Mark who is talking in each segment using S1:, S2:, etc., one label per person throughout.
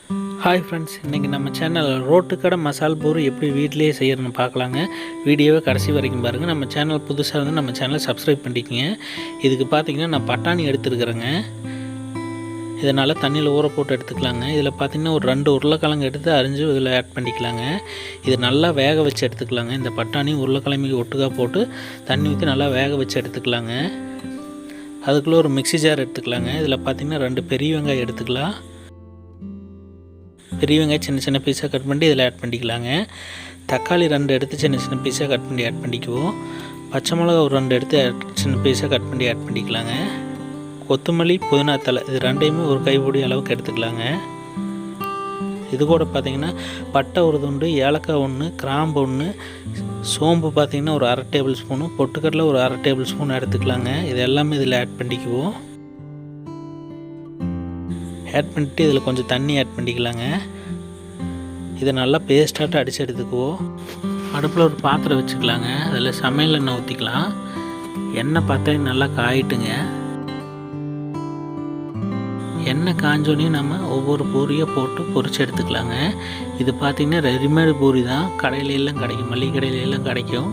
S1: Hi friends, இன்றைக்கி நம்ம சேனலில் ரோட்டு கடை மசால் பூரி எப்படி வீட்டிலேயே செய்யணும்னு பார்க்கலாங்க. வீடியோவை கடைசி வரைக்கும் பாருங்கள். நம்ம சேனல் புதுசாக வந்து நம்ம சேனலை சப்ஸ்கிரைப் பண்ணிக்கோங்க. இதுக்கு பார்த்திங்கன்னா நான் பட்டாணி எடுத்துருக்குறேங்க. இதனால் தண்ணியில் ஊற போட்டு எடுத்துக்கலாங்க. இதில் பார்த்திங்கன்னா ஒரு 2 உருளைக்கிழங்கு எடுத்து அரிஞ்சு இதில் ஆட் பண்ணிக்கலாங்க. இது நல்லா வேக வச்சு எடுத்துக்கலாங்க. இந்த பட்டாணி உருளைக்கிழமைக்கு ஒட்டுக்காக போட்டு தண்ணி ஊற்றி நல்லா வேக வச்சு எடுத்துக்கலாங்க. அதுக்குள்ளே ஒரு மிக்ஸி ஜார் எடுத்துக்கலாங்க. இதில் பார்த்திங்கன்னா 2 பெரிய வெங்காயம் எடுத்துக்கலாம். பெரிய வெங்காயம் சின்ன சின்ன பீஸாக கட் பண்ணி இதில் ஆட் பண்ணிக்கலாங்க. தக்காளி 2 எடுத்து சின்ன சின்ன பீஸாக கட் பண்ணி ஆட் பண்ணிக்குவோம். பச்சை மிளகா ஒரு 2 எடுத்து சின்ன பீஸாக கட் பண்ணி ஆட் பண்ணிக்கலாங்க. கொத்தமல்லி, புதினா தழை இது 2யுமே ஒரு கைப்பிடி அளவுக்கு எடுத்துக்கலாங்க. இது கூட பார்த்திங்கன்னா பட்டை ஒரு துண்டு, ஏலக்காய் 1, கிராம்பு 1, சோம்பு பார்த்திங்கன்னா ஒரு 1/2 டேபிள் ஸ்பூனு, பொட்டுக்கடலை ஒரு 1/2 டேபிள் ஸ்பூன் எடுத்துக்கலாங்க. இது எல்லாமே இதில் ஆட் பண்ணிக்குவோம். ஆட் பண்ணிவிட்டு இதில் கொஞ்சம் தண்ணி ஆட் பண்ணிக்கலாங்க. இதை நல்லா பேஸ்ட்டாக அடித்து எடுத்துக்குவோம். அடுப்பில் ஒரு பாத்திரம் வச்சுக்கலாங்க. அதில் சமையல் எண்ணெய் ஊற்றிக்கலாம். எண்ணெய் பார்த்தா நல்லா காயிட்டுங்க. எண்ணெய் காஞ்சோன்னே நம்ம ஒவ்வொரு பூரியாக போட்டு பொரிச்சு எடுத்துக்கலாங்க. இது பார்த்திங்கன்னா ரெடிமேடு பூரி தான், கடையிலெல்லாம் கிடைக்கும், மளிகை கடையிலெல்லாம் கிடைக்கும்.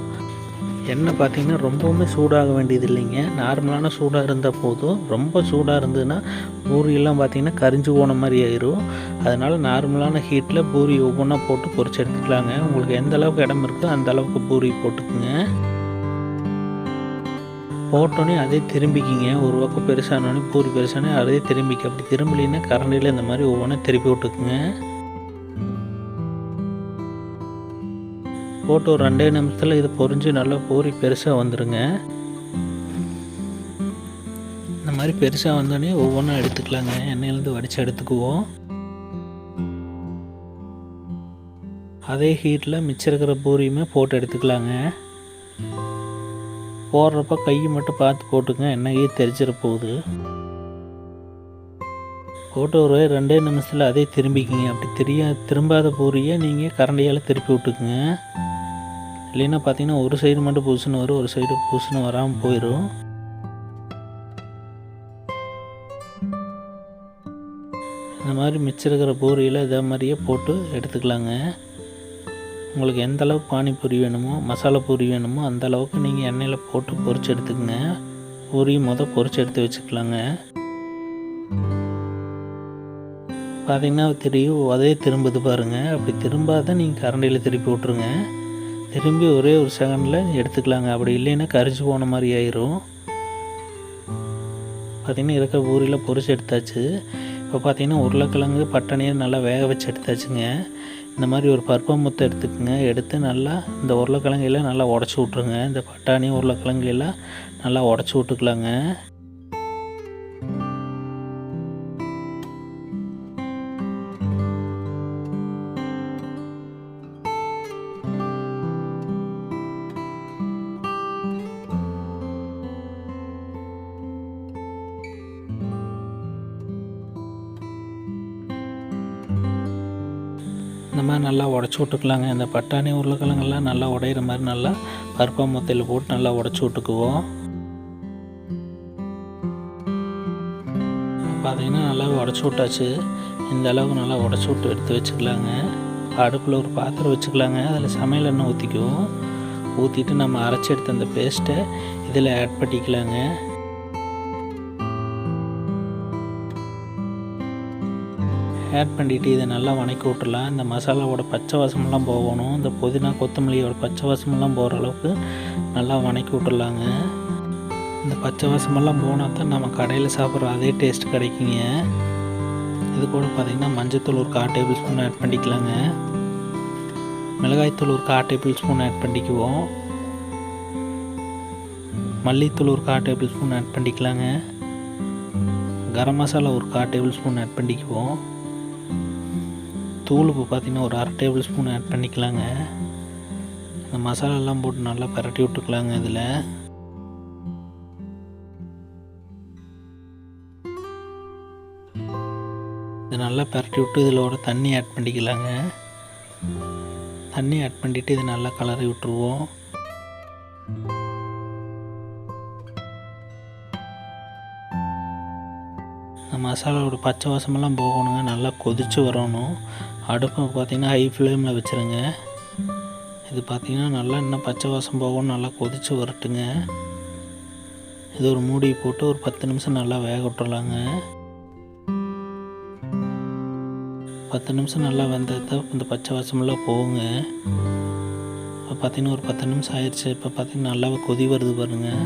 S1: எண்ணெய் பார்த்திங்கன்னா ரொம்பவுமே சூடாக வேண்டியது இல்லைங்க. நார்மலான சூடாக இருந்தால் போதும். ரொம்ப சூடாக இருந்ததுன்னா பூரியெல்லாம் பார்த்திங்கன்னா கரிஞ்சு போன மாதிரி ஆயிரும். அதனால் நார்மலான ஹீட்டில் பூரி ஒவ்வொன்றா போட்டு பொரிச்சு எடுத்துக்கலாங்க. உங்களுக்கு எந்த அளவுக்கு இடம் இருக்கோ அந்த அளவுக்கு பூரி போட்டுக்குங்க. போட்டோன்னே அதே திரும்பிக்கிங்க. ஒரு பக்கம் பெருசானோடனே பூரி பெருசானே அதே திரும்பிக்க. அப்படி திரும்பலைன்னா கரண்டியில் இந்த மாதிரி ஒவ்வொன்றா திருப்பி விட்டுக்குங்க. போட்டு ஒரு 2 நிமிஷத்தில் இது பொரிஞ்சு நல்லா பூரி பெருசாக வந்துடுங்க. இந்த மாதிரி பெருசாக வந்தோடனே ஒவ்வொன்றா எடுத்துக்கலாங்க. எண்ணெயிலேருந்து வடித்து எடுத்துக்குவோம். அதே ஹீட்டில் மிச்சம் இருக்கிற பூரியுமே போட்டு எடுத்துக்கலாங்க. போடுறப்ப கையை மட்டும் பார்த்து போட்டுங்க, எண்ணெயே தெரிச்சிட போகுது. போட்டு ஒரு 2 நிமிஷத்தில் அதே திரும்பிக்கிங்க. அப்படி திரும்பாத பூரியை நீங்கள் கரண்டியால் திருப்பி விட்டுக்குங்க. இல்லைன்னா பார்த்தீங்கன்னா ஒரு சைடு மட்டும் புதுசுன்னு வரும், ஒரு சைடு புதுசுன்னு வராமல் போயிடும். இந்த மாதிரி மிச்சம் இருக்கிற பூரியில் இதே மாதிரியே போட்டு எடுத்துக்கலாங்க. உங்களுக்கு எந்த அளவுக்கு பானிபூரி வேணுமோ, மசாலா பூரி வேணுமோ அந்த அளவுக்கு நீங்கள் எண்ணெயில் போட்டு பொரிச்சு எடுத்துக்கங்க. பூரி பொரிச்சு எடுத்து வச்சுக்கலாங்க. பார்த்திங்கன்னா தெரியும் அதே திரும்புது பாருங்கள். அப்படி திரும்பாத நீங்கள் கரண்டியில் திருப்பி விட்ருங்க. திரும்பி ஒரே ஒரு செகண்டில் எடுத்துக்கலாங்க. அப்படி இல்லைன்னா கரிஞ்சு போன மாதிரி ஆயிரும். பார்த்திங்கன்னா இருக்கிற பூரியில் பொரிச்சு எடுத்தாச்சு. இப்போ பார்த்திங்கன்னா உருளைக்கிழங்கு பட்டாணியை நல்லா வேக வச்சு எடுத்தாச்சுங்க. இந்த மாதிரி ஒரு பருப்பை முத்தை எடுத்துக்கோங்க. எடுத்து நல்லா இந்த உருளைக்கிழங்கையெல்லாம் நல்லா உடச்சி விட்ருங்க. இந்த பட்டாணி உருளைக்கிழங்கையெல்லாம் நல்லா உடச்சி விட்டுக்கலாங்க. இந்த மாதிரி நல்லா உடச்சி விட்டுக்கலாங்க. இந்த பட்டாணி உருளைக்கிழங்கெல்லாம் நல்லா உடையிற மாதிரி நல்லா பருப்பா முத்தையில் போட்டு நல்லா உடச்சி விட்டுக்குவோம். பார்த்திங்கன்னா நல்லா உடச்சி விட்டாச்சு. இந்த அளவுக்கு நல்லா உடச்சி விட்டு எடுத்து வச்சுக்கலாங்க. அடுப்பில் ஒரு பாத்திரம் வச்சுக்கலாங்க. அதில் சமையல் எண்ணெய் ஊற்றிக்குவோம். ஊற்றிட்டு நம்ம அரைச்சி எடுத்த அந்த பேஸ்ட்டை இதில் ஆட் பண்ணிக்கலாங்க. ஆட் பண்ணிவிட்டு இதை நல்லா வணக்கி விட்டுலாம். இந்த மசாலாவோட பச்சை வாசமெல்லாம் போகணும். இந்த புதினா கொத்தமல்லியோட பச்சை வாசமெல்லாம் போகிற அளவுக்கு நல்லா வணக்கி விட்டுடலாங்க. இந்த பச்சை வாசமெல்லாம் போனால் தான் நம்ம கடையில் சாப்பிட்ற அதே டேஸ்ட் கிடைக்குங்க. இது கூட பார்த்திங்கன்னா மஞ்சத்தூள் ஒரு 1/4 டேபிள் ஸ்பூன் ஆட் பண்ணிக்கலாங்க. மிளகாய்த்தூள் ஒரு 1/4 டேபிள் ஸ்பூன் ஆட் பண்ணிக்குவோம். மல்லித்தூள் ஒரு 1/4 டேபிள் ஸ்பூன் ஆட் பண்ணிக்கலாங்க. கரம் மசாலா ஒரு 1/4 டேபிள் ஸ்பூன் ஆட் பண்ணிக்குவோம். தூளுப்பு பார்த்திங்கன்னா ஒரு 1/2 டேபிள் ஸ்பூன் ஆட் பண்ணிக்கலாங்க. இந்த மசாலாலாம் போட்டு நல்லா பரட்டி விட்டுக்கலாங்க. இதில் இது நல்லா பரட்டி விட்டு இதில் தண்ணி ஆட் பண்ணிக்கலாங்க. தண்ணி ஆட் பண்ணிவிட்டு இதை நல்லா கலரி விட்டுருவோம். மசாலாவோட பச்சை வாசமெல்லாம் போகணுங்க. நல்லா கொதித்து வரணும். அடுப்பை பார்த்திங்கன்னா ஹை ஃப்ளேமில் வச்சுருங்க. இது பார்த்திங்கன்னா நல்லா இன்னும் பச்சை வாசம் போகணும். நல்லா கொதித்து வரட்டுங்க. இது ஒரு மூடி போட்டு ஒரு 10 நிமிஷம் நல்லா வேக விட்டுறலாங்க. 10 நிமிஷம் நல்லா வெந்ததை இந்த பச்சை வாசமெல்லாம் போகுங்க. இப்போ பார்த்திங்கன்னா ஒரு 10 நிமிஷம் ஆயிடுச்சு. இப்போ பார்த்திங்கன்னா நல்லாவே கொதி வருது பாருங்கள்.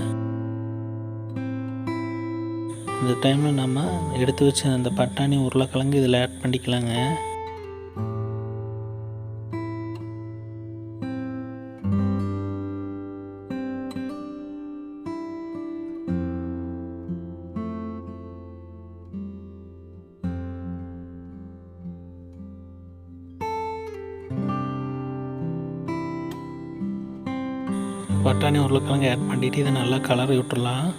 S1: இந்த டைமில் நம்ம எடுத்து வச்ச அந்த பட்டாணி உருளைக்கிழங்கு இதில் ஆட் பண்ணிக்கலாங்க. பட்டாணி உருளைக்கிழங்கு ஆட் பண்ணிவிட்டு இதை நல்லா கலரி விட்டுடலாம்.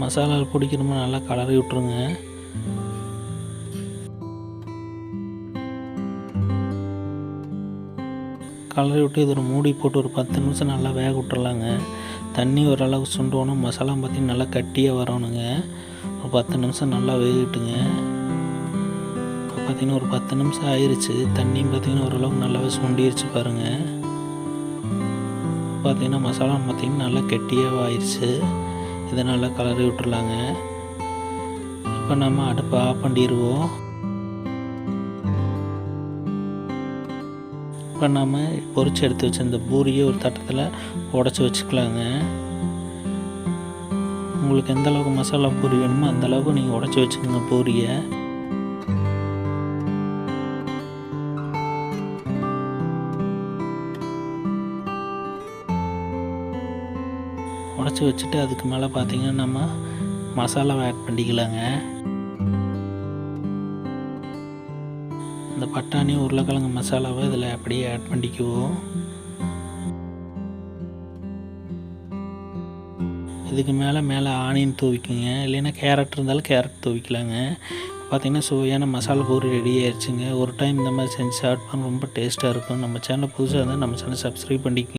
S1: மசாலா பிடிக்கணுமோ நல்லா கலரி விட்டுருங்க. கலரி விட்டு இது ஒரு மூடி போட்டு ஒரு 10 நிமிஷம் நல்லா வேக விட்டுறலாங்க. தண்ணி ஓரளவுக்கு சுண்டணும். மசாலா பார்த்திங்கன்னா நல்லா கட்டியாக வரணுங்க. ஒரு 10 நிமிஷம் நல்லா வேகட்டுங்க. இப்போ பார்த்திங்கன்னா ஒரு 10 நிமிஷம் ஆயிடுச்சு. தண்ணியும் பார்த்திங்கன்னா ஓரளவுக்கு நல்லாவே சுண்டிடுச்சு பாருங்கள். பார்த்திங்கன்னா மசாலா பார்த்திங்கன்னா நல்லா கெட்டியாக ஆயிடுச்சு. இதை நல்லா கலரி விட்டுறலாங்க. இப்போ நம்ம அடுப்பை ஆஃப் பண்ணிடுவோம். இப்போ நம்ம பொரிச்சு எடுத்து வச்ச இந்த பூரியை ஒரு தட்டத்தில் உடச்சி வச்சுக்கலாங்க. உங்களுக்கு எந்த அளவுக்கு மசாலா பூரி வேணுமோ அந்தளவுக்கு நீங்கள் உடச்சி வச்சுக்கோங்க பூரியை. உடச்சி வச்சுட்டு அதுக்கு மேலே பார்த்திங்கன்னா நம்ம மசாலாவை ஆட் பண்ணிக்கலாங்க. இந்த பட்டாணி உருளைக்கிழங்கு மசாலாவை இதில் அப்படியே ஆட் பண்ணிக்குவோம். இதுக்கு மேலே ஆனியன் தூவிக்குங்க. இல்லைன்னா கேரட் இருந்தாலும் கேரட் தூவிக்கலாங்க. பார்த்திங்கன்னா சுவையான மசாலா பூரி ரெடி ஆயிடுச்சுங்க. ஒரு டைம் இந்த மாதிரி செஞ்சு சாப்பிட்டு ரொம்ப டேஸ்ட்டாக இருக்கும். நம்ம சேனல் புதுசாக இருந்தால் நம்ம சேனல் சப்ஸ்கிரைப் பண்ணிக்கோங்க.